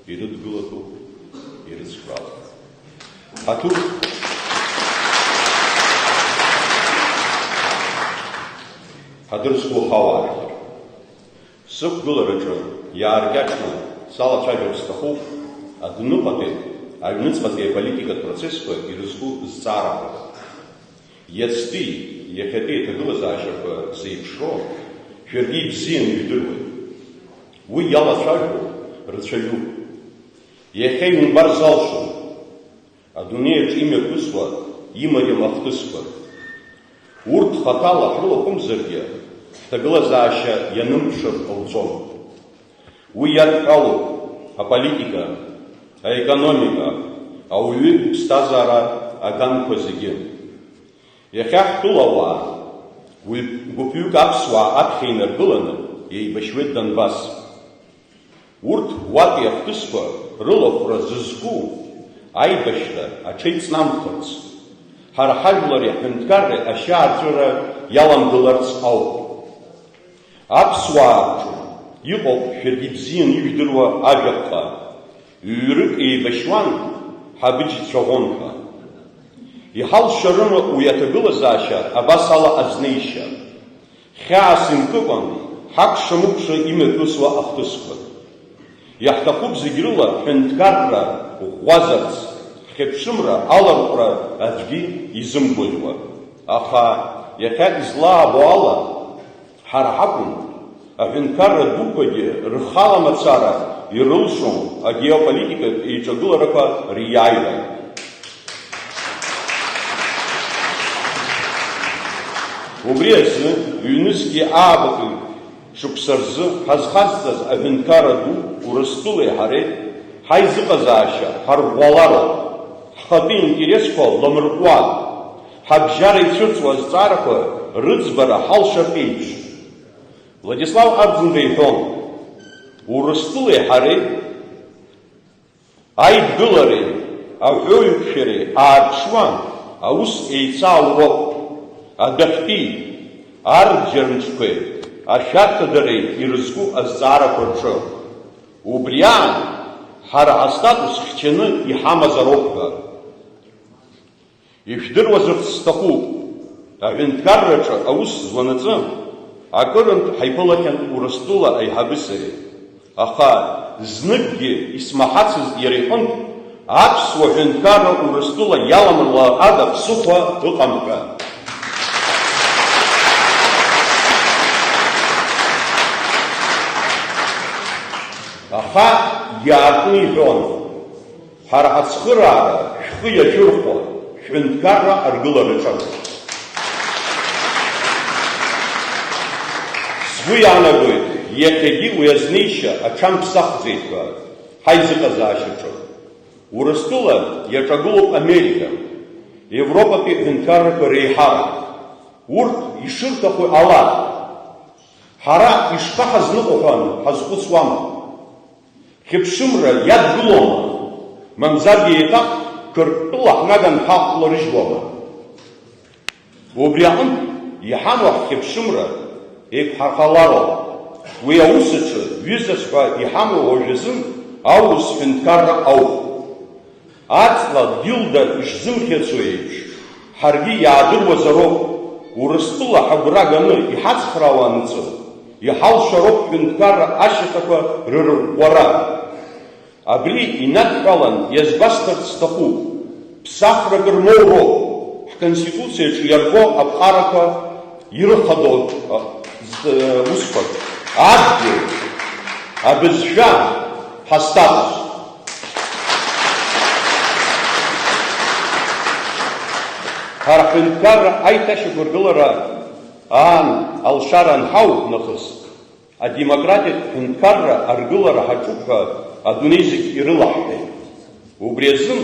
ирыдгылатәуп, ирыцхраауп. Ҳадырсхәу ҳауаажәлар, сықәгылараҿы иааркьаҿны салацәажәар сҭахуп адәныҟатәи, аҩныҵҟатәи аполитикатә процессқәа ирызку зҵаарақәа. Иацтәи, иахьатәи аҭагылазаашьақәа зеиԥшроу шәаргьы ибзианы ижәдыруеит. Уи иалацәажәо рацәаҩуп. Иахьа иумбар залшом адунеиаҿ имҩаԥысуа имариам ахҭысқәа. Урҭ хаҭала ҳрылаҟәымзаргьы ҳҭагылазаашьа ианымԥшыр ҟалҵом. Уи иадҳәалоуп аполитика, аекономика, ауаҩы иԥсҭазаара аганқәа зегьы. Иахьа ҳтәылауаа гәыԥҩык аԥсуаа аԥхьа инаргыланы еибашьуеит Донбас. Урҭ уатәи ахҭысқәа рылахәра зызку аибашьра аҽеиҵнамхырц, ҳара ҳажәлари ҳҳәынҭқарреи ашьаарҵәыра иаламгыларц ауп. Аԥсуаа рҿы иҟоуп шәаргьы ибзианы ижәдыруа ажәаԥҟа, ҩ-рык еибашьуан ҳабыџьцәа ӷәӷәанқәа. Иҳалшарыма уи аҭагылазаашьа абас ала азнеишьа, хьаас имкыкәан ҳакша-мыкша имҩаԥысуа ахҭысқәа. Иаҳҭахуп зегь рыла ҳҳәынҭқарра ӷәӷәазарц, ҳхьыԥшымра аларҟәра аӡәгьы изымгәаӷьуа. Аха иахьа излаабо ала ҳара ҳакәым аҳәынҭқарра дуқәагьы рхала мацара ирылшом агеополитикатә еиҿагыларақәа риааира. Убри азы ҩнызқьи аабатәи шықәса рзы ҳазхазҵаз аҳәынҭқарра ду Урыстәылеи ҳареи ҳаизыҟазаашьа ҳарӷәӷәалароуп, ҳхатәы интересқәа ламырҟәуа, ҳабжьара ицәырҵуа азҵаарақәа рыӡбара ҳалшап еиԥш. Владислав Абдзинга иҳәон, Урыстәылеи ҳареи аидгылареи аҳәоҩԥшәареи аарԥшуан аус еицаауроуп. Адәахьтәи арџьармҿқәеи ашәарҭадареи ирызку азҵаарақәа рҿы. Убри аан ҳара астатус хьчаны иҳамазароуп ҳәа. Ишәдыруазарц сҭахуп, аҳәынҭқарраҿы аус зланаҵы акырынтә ҳаиԥылахьан Урыстәыла аиҳабысареи. Аха зныкгьы исмаҳацыз иара иҟынтә аԥсуа ҳәынҭқарра Урыстәыла иаламырла ада ԥсыхәа ыҟам ҳәа. Аха иаартны иҳәон, ҳара ҳацхыраара шәхы иаҿырхуа шәҳәынҭқарра аргылараҿы. Сгәы иаанагоит, иахьагьы уи азнеишьа аҽамԥсахӡеит ҳәа ҳаизыҟазаашьаҿы. Урыстәыла иаҿагылоуп Америка, Европатәи ҳәынҭқаррақәа реиҳарак. Урҭ ишырҭаху ала, ҳара ишԥаҳазныҟәҳәан ҳазхәыцуама. Хьыԥшымра иадгылома, мамзаргьы еиҭах Қырҭтәыла ҳнаган ҳаҟәларыжьуама. Убри аҟынтә иҳамоу ҳхьыԥшымра еиқәҳархалароуп. Уи аус аҿы ҩызаҵәҟьа иҳамоу уажәазын аус ҳәынҭқарра ауп. Аҵла дгьылда ишзымхьыцуа еиԥш, ҳаргьы иаадыруазароуп, Урыстәыла ҳагәра ганы иҳацхраауа анҵы, иҳалшароуп ҳәынҭқарра ашьаҭақәа рырӷәӷәара. Абри инадҳәалан иазгәасҭарц сҭахуп, ԥсахрак рмоуроуп ҳконституциаҿы иарго аԥҟарақәа ирыхадоу усқәак, адгьыл, абызшәа, ҳастатус. Ҳара ҳҳәынҭқарра аиҭашьақәыргылара аан алшара анҳау нахыс, адемократиатә ҳәынҭқарра аргылара ҳаҿуп ҳәа адунеи зегь ирылаҳҳәеит. Убри азын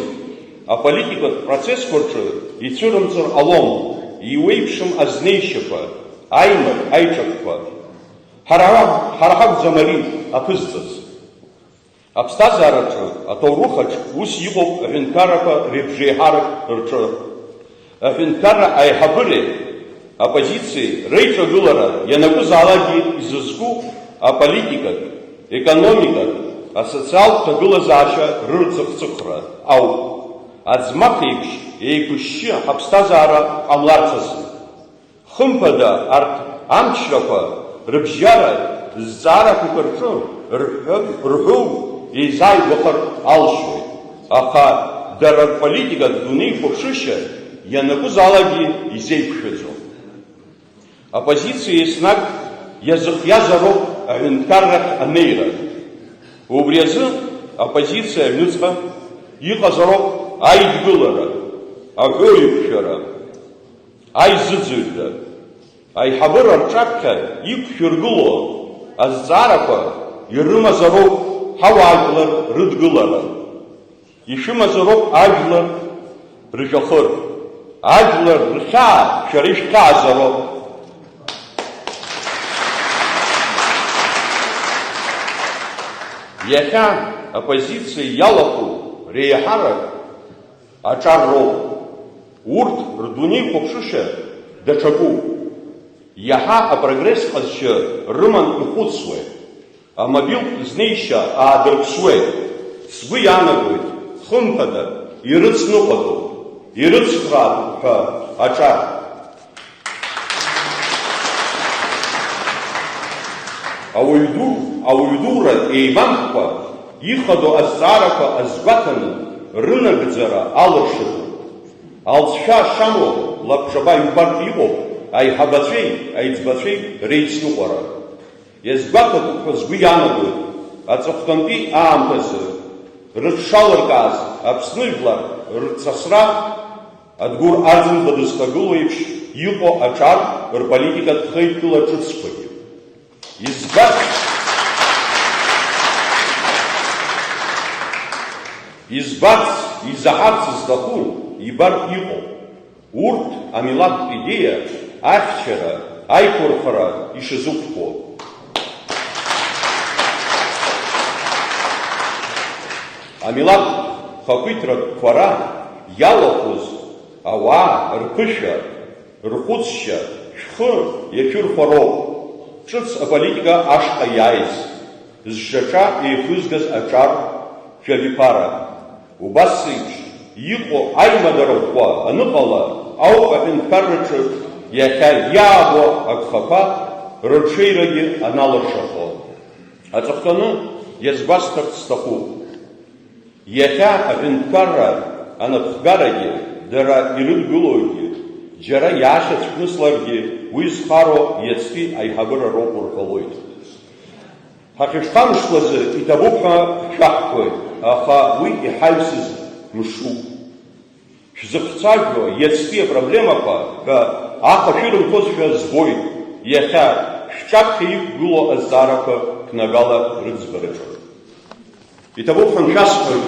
аполитикатә процессқәа рҿы ицәырымҵыр ҟалом иуеиԥшым азнеишьақәа, аимак, аиҿакқәа. Ҳара ҳакәӡам ари аԥызҵаз. Аԥсҭазаараҿы, аҭоурыхаҿ ус иҟоуп аҳәынҭқаррақәа реибжеиҳарак рҿы. Аҳәынҭқарра аиҳабыреи апозициеи реиҿагылара ианакәызаалакгьы изызку аполитикатә, економикатә, асоциалтә ҭагылазаашьа рырҵыхцыхра ауп. Аӡмах еиԥш еиқәышьшьы ҳаԥсҭазаара ҟамларц азы. Хымԥада арҭ амчрақәа рыбжьара зҵаарақәак рҿы рҳәоу еизааигәахар алшоит. Аха дара рполитикатә дунеихәаԥшышьа ианакәызаалакгьы изеиқәшәаӡом. Апозициа еснагь иазыхиазароуп аҳәынҭқаррахь анеира. Убри азы апозициа аҩныҵҟа иҟазароуп аидгылара, аҳәоиқәшәара, аизыӡырҩра, аиҳабыра рҿаԥхьа иқәшәыргыло азҵаарақәа ирымазароуп ҳауаажәлар рыдгылара. Ишәымазароуп ажәлар ржәахыр, ажәлар рхьаа шәара ишәхьаазароуп. Иахьа апозициа иалахәу реиҳарак аҿар роуп. Урҭ рдунеихәаԥшышьа даҽакуп. Иаҳа апрогресс ҟазшьа рыман ихәыцуеит. Амобилтә знеишьа аадырԥсуеит. Сгәы иаанагоит, хымԥада ирыцныҟәатәуп, ирыцхраатәуп ҳәа аҿар. Ауаҩ дура еибамкәа ихадоу азҵаарақәа азгәаҭаны рынагӡара алыршатәуп. Алҵшәа шамоу лабҿаба ҩбартә иҟоуп аиҳабацәеи аиҵбацәеи реицныҟәара. Иазгәаҭатәуп ҳәа сгәы иаанагоит аҵыхәтәантәи аамҭазы рыҽшалыркааз Аԥсны жәлар рцасра Адгәыр Арӡынба дызхагылоу еиԥш иҟоу аҿар рполитикатә хеидкыла ҿыцқәагьы. Избарц, изаҳарц зҭаху ибартә иҟоуп. Урҭ амилаҭтә идеиа ахьчара, аиқәырхара ишазықәԥо. Амилаҭ хақәиҭрақәа иалахәыз ауаа рԥышәа, рхәыцшьа, шәхы иашәырхәароуп. Ҿыц аполитика ашҟа иааиз, зшьаҿа еихызгаз аҿар шәаҳәиԥара. Убас еиԥш иҟоу аимадара ӷәӷәа аныҟала ауп аҳәынҭқарраҿы иахьа иаабо агхақәа рырҽеирагьы аналыршахо. Аҵыхәтәаны иазгәасҭарц сҭахуп. Иахьа аҳәынҭқарра анапхгарагьы дара ирыдгылогьы џьара иаашьацәкнысларгьы уи зхароу иацтәи аиҳабыра роуп рҳәалоит. Ҳахьышԥамшьуазы иҭабуп ҳәа шәаҳҳәоит, аха уи иҳаҩсыз мшуп. Шәзыхцәажәо иацтәи апроблемақәа ҳәа ахашәырымҭозшәа збоит иахьа шәҿаԥхьа иқәгылоу азҵаарақәа ԥнагала рыӡбараҿы. Иҭабуп ҳәа шәасҳәоит.